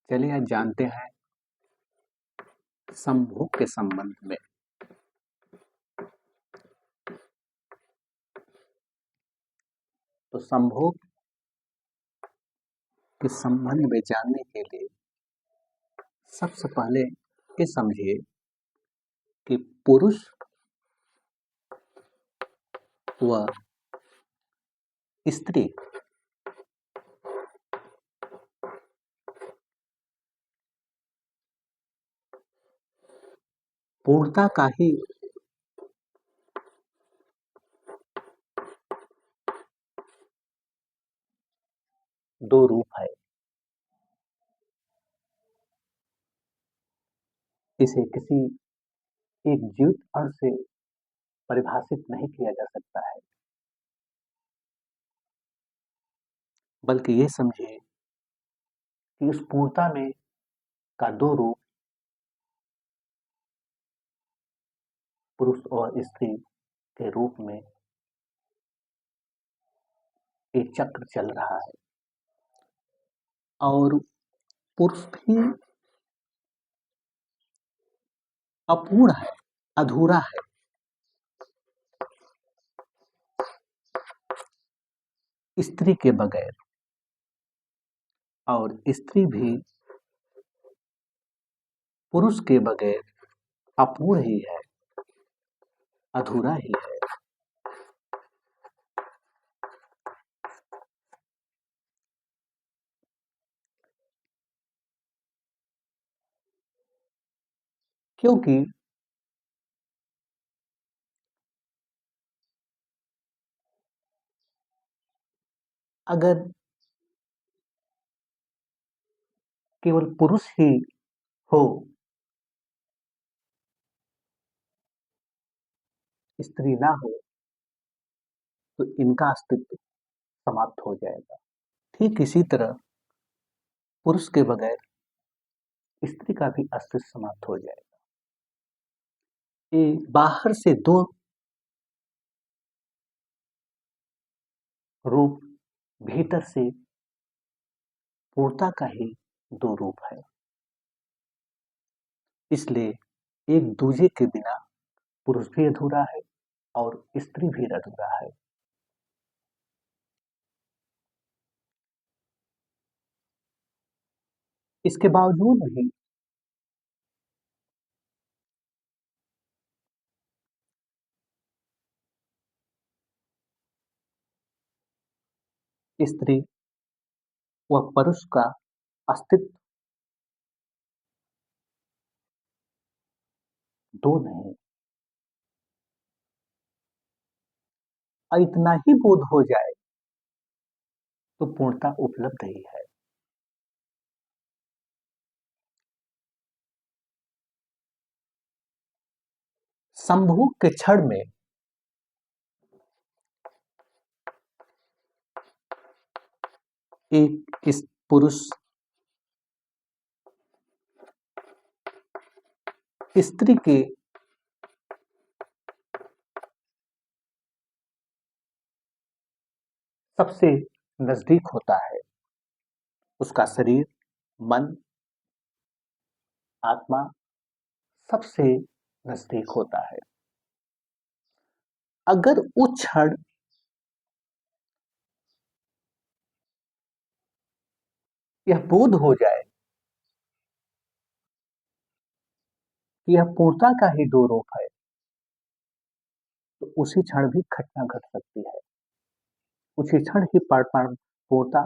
चलिए आज जानते हैं संभोग के संबंध में। तो संभोग के संबंध में जानने के लिए सबसे पहले ये समझिए कि पुरुष व स्त्री पूर्णता का ही दो रूप है। इसे किसी एक जीवित अर्थ से परिभाषित नहीं किया जा सकता है, बल्कि ये समझिए कि उस पूर्णता में का दो रूप पुरुष और स्त्री के रूप में एक चक्र चल रहा है और पुरुष भी अपूर्ण है, अधूरा है। स्त्री के बगैर और स्त्री भी पुरुष के बगैर अपूर्ण ही है, अधूरा ही है। क्योंकि अगर केवल पुरुष ही हो, स्त्री ना हो, तो इनका अस्तित्व समाप्त हो जाएगा। ठीक इसी तरह पुरुष के बगैर स्त्री का भी अस्तित्व समाप्त हो जाएगा। ये बाहर से दो रूप, भीतर से पूर्णता का ही दो रूप है। इसलिए एक दूजे के बिना पुरुष भी अधूरा है और स्त्री भी अधूरा है। इसके बावजूद भी स्त्री व पुरुष का अस्तित्व दो नहीं, और इतना ही बोध हो जाए तो पूर्णता उपलब्ध ही है। संभोग के क्षण में एक इस पुरुष स्त्री के सबसे नजदीक होता है। उसका शरीर, मन, आत्मा सबसे नजदीक होता है। अगर उस क्षण यह बोध हो जाए कि यह पूर्णता का ही दो रूप है, तो उसी क्षण भी घटना घट सकती है। उसी क्षण ही पूर्णता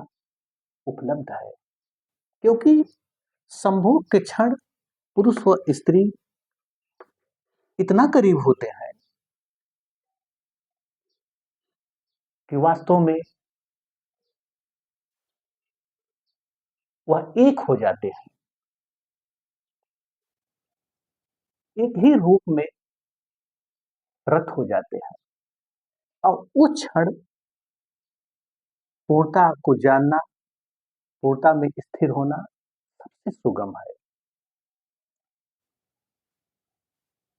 उपलब्ध है, क्योंकि संभोग के क्षण पुरुष व स्त्री इतना करीब होते हैं कि वास्तव में वह एक हो जाते हैं, एक ही रूप में रत हो जाते हैं। और उस क्षण पूर्णता को जानना, पूर्णता में स्थिर होना सबसे सुगम है।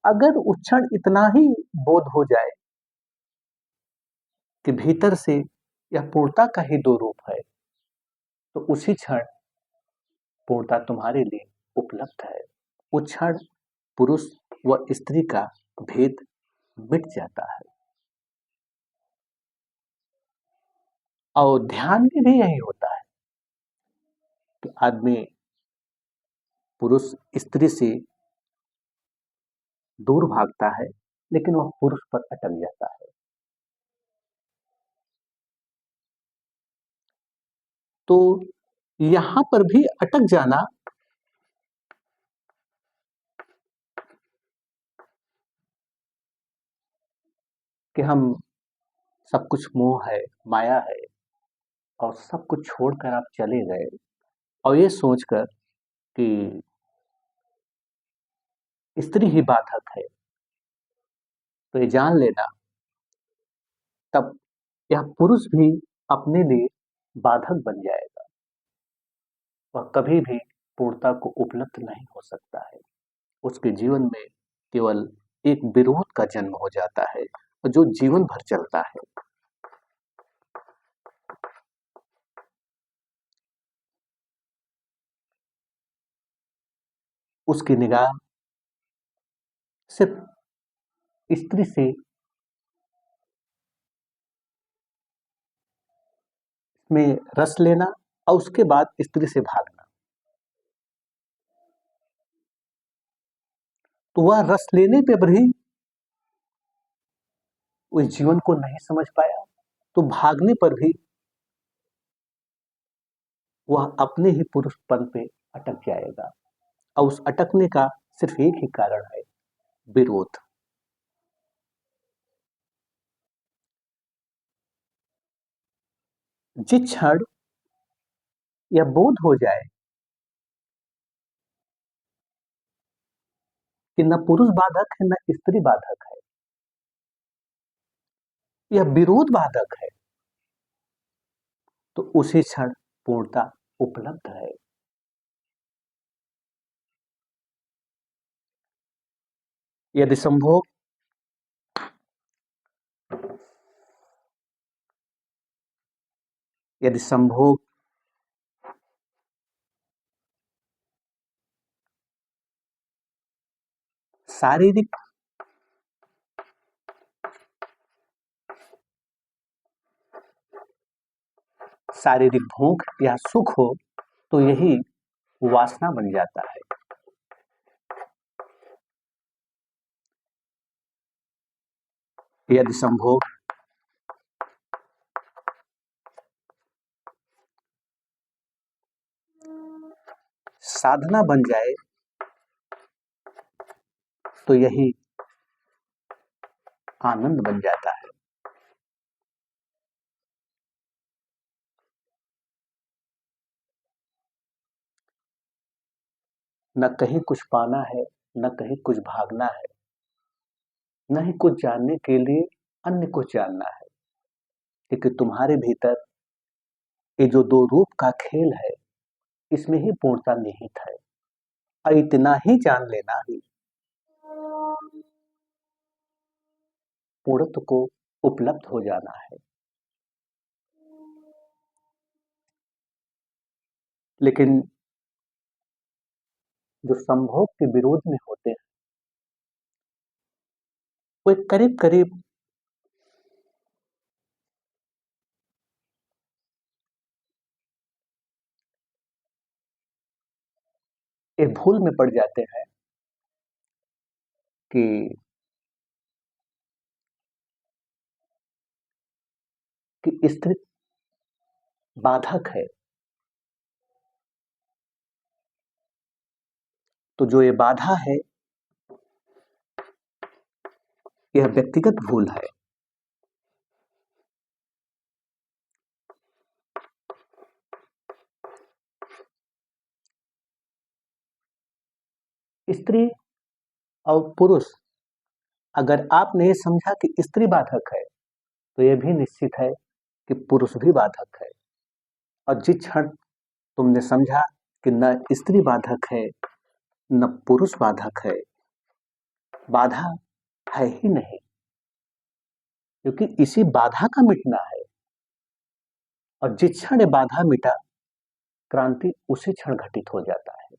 अगर उस क्षण इतना ही बोध हो जाए कि भीतर से यह पूर्णता का ही दो रूप है, तो उसी क्षण पूर्णता तुम्हारे लिए उपलब्ध है, उस क्षण पुरुष व स्त्री का भेद मिट जाता है। और ध्यान में भी यही होता है कि आदमी पुरुष स्त्री से दूर भागता है, लेकिन वह पुरुष पर अटक जाता है। तो यहां पर भी अटक जाना कि हम सब कुछ मोह है, माया है और सब कुछ छोड़कर आप चले गए और ये सोचकर कि स्त्री ही बाधक है, तो ये जान लेना तब यह पुरुष भी अपने लिए बाधक बन जाएगा। वह कभी भी पूर्णता को उपलब्ध नहीं हो सकता है। उसके जीवन में केवल एक विरोध का जन्म हो जाता है जो जीवन भर चलता है। उसकी निगाह सिर्फ स्त्री से में रस लेना और उसके बाद स्त्री से भागना। तो वह रस लेने पे भी उस जीवन को नहीं समझ पाया, तो भागने पर भी वह अपने ही पुरुषपन पे अटक जाएगा और उस अटकने का सिर्फ एक ही कारण है, विरोध। जिस क्षण यह बोध हो जाए कि न पुरुष बाधक है न स्त्री बाधक है, यह विरोध बाधक है, तो उसी क्षण पूर्णता उपलब्ध है। यदि संभोग यदि संभोग शारीरिक शारीरिक भूख या सुख हो तो यही वासना बन जाता है। यदि संभोग साधना बन जाए तो यही आनंद बन जाता है। न कहीं कुछ पाना है, न कहीं कुछ भागना है, न ही कुछ जानने के लिए अन्य कुछ जानना है, क्योंकि तुम्हारे भीतर ये जो दो रूप का खेल है, इसमें ही पूर्णता निहित है और इतना ही जान लेना ही पूर्णत्व को उपलब्ध हो जाना है। लेकिन जो संभोग के विरोध में होते हैं, वो करीब करीब एक भूल में पड़ जाते हैं कि स्त्री बाधक है। तो जो ये बाधा है, यह व्यक्तिगत भूल है। स्त्री और पुरुष, अगर आपने ये समझा कि स्त्री बाधक है, तो यह भी निश्चित है कि पुरुष भी बाधक है। और जिस क्षण तुमने समझा कि न स्त्री बाधक है न पुरुष बाधक है, बाधा है ही नहीं, क्योंकि इसी बाधा का मिटना है। और जिस क्षण ये बाधा मिटा, क्रांति उसी क्षण घटित हो जाता है।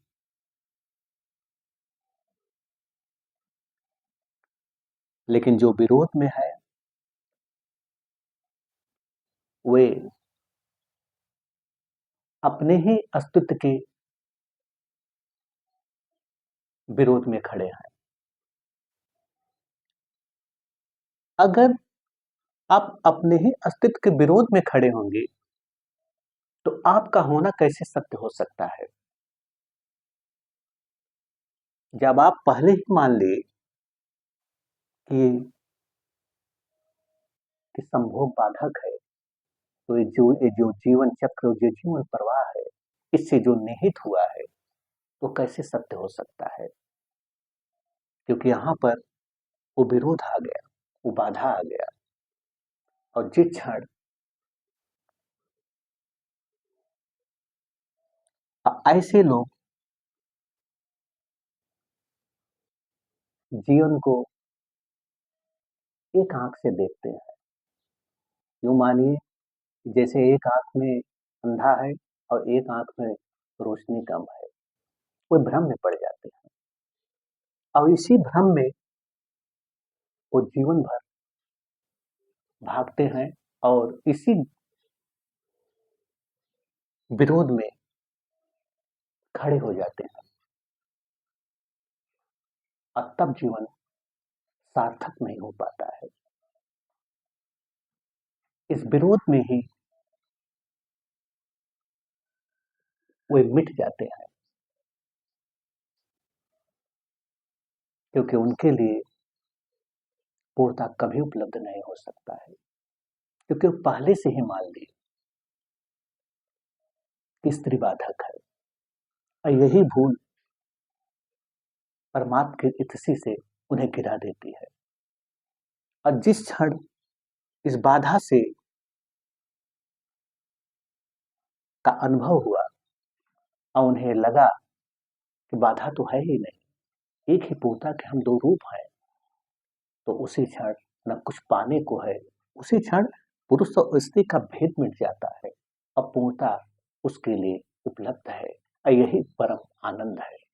लेकिन जो विरोध में है वे अपने ही अस्तित्व के विरोध में खड़े हैं। अगर आप अपने ही अस्तित्व के विरोध में खड़े होंगे तो आपका होना कैसे सत्य हो सकता है? जब आप पहले ही मान लिए कि संभोग बाधक है, तो ये जो जीवन चक्र, जो जीवन प्रवाह है, इससे जो निहित हुआ है, वो कैसे सत्य हो सकता है? क्योंकि यहाँ पर वो विरोध आ गया, वो बाधा आ गया, और जिस क्षण ऐसे लोग जीवन को एक आंख से देखते हैं। यूं मानिए जैसे एक आंख में अंधा है और एक आंख में रोशनी कम है, वो भ्रम में पड़ जाते हैं, और इसी भ्रम में वो जीवन भर भागते हैं और इसी विरोध में खड़े हो जाते हैं, और तब जीवन सार्थक नहीं हो पाता है। इस विरोध में ही वे मिट जाते हैं, क्योंकि उनके लिए पूर्णता कभी उपलब्ध नहीं हो सकता है, क्योंकि वो पहले से ही मान लिए कि स्त्री बाधक है। और यही भूल परमात्मा की इतसी से उन्हें गिरा देती है। और जिस क्षण इस बाधा से का अनुभव हुआ और उन्हें लगा कि बाधा तो है ही नहीं, एक ही पूर्णता के हम दो रूप हैं, तो उसी क्षण न कुछ पाने को है, उसी क्षण पुरुष और स्त्री का भेद मिट जाता है, और पूर्णता उसके लिए उपलब्ध है, और यही परम आनंद है।